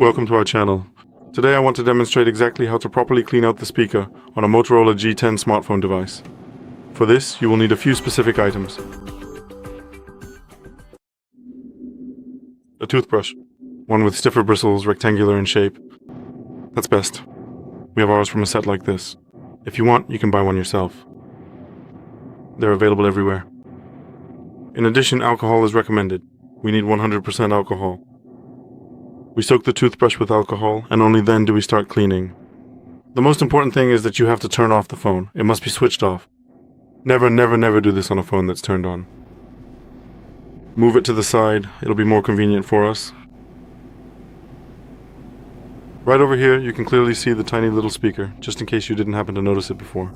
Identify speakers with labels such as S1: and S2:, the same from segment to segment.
S1: Welcome to our channel. Today I want to demonstrate exactly how to properly clean out the speaker on a Motorola G10 smartphone device. For this, you will need a few specific items. A toothbrush, one with stiffer bristles, rectangular in shape. That's best. We have ours from a set like this. If you want, you can buy one yourself. They're available everywhere. In addition, alcohol is recommended. We need 100% alcohol. We soak the toothbrush with alcohol, and only then do we start cleaning. The most important thing is that you have to turn off the phone. It must be switched off. Never do this on a phone that's turned on. Move it to the side. It'll be more convenient for us. Right over here, you can clearly see the tiny little speaker, just in case you didn't happen to notice it before.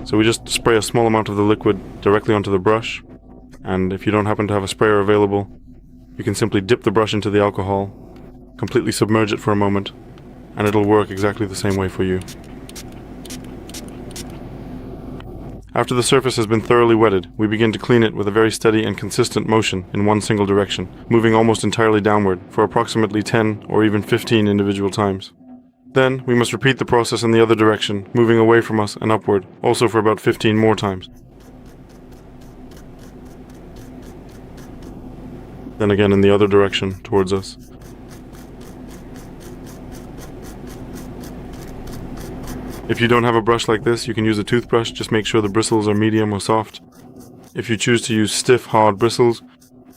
S1: So we just spray a small amount of the liquid directly onto the brush, and if you don't happen to have a sprayer available, you can simply dip the brush into the alcohol, completely submerge it for a moment, and it'll work exactly the same way for you. After the surface has been thoroughly wetted, we begin to clean it with a very steady and consistent motion in one single direction, moving almost entirely downward for approximately 10 or even 15 individual times. Then, we must repeat the process in the other direction, moving away from us and upward, also for about 15 more times. Then again in the other direction, towards us. If you don't have a brush like this, you can use a toothbrush. Just make sure the bristles are medium or soft. If you choose to use stiff, hard bristles,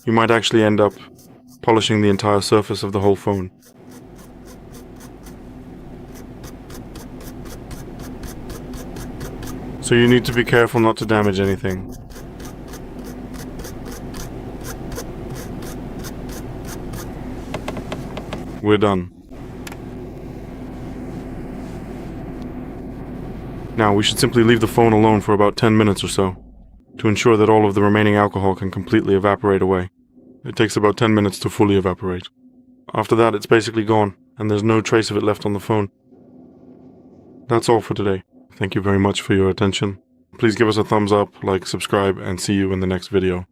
S1: you might actually end up polishing the entire surface of the whole phone. So you need to be careful not to damage anything. We're done. Now we should simply leave the phone alone for about 10 minutes or so, to ensure that all of the remaining alcohol can completely evaporate away. It takes about 10 minutes to fully evaporate. After that, it's basically gone, and there's no trace of it left on the phone. That's all for today. Thank you very much for your attention. Please give us a thumbs up, like, subscribe, and see you in the next video.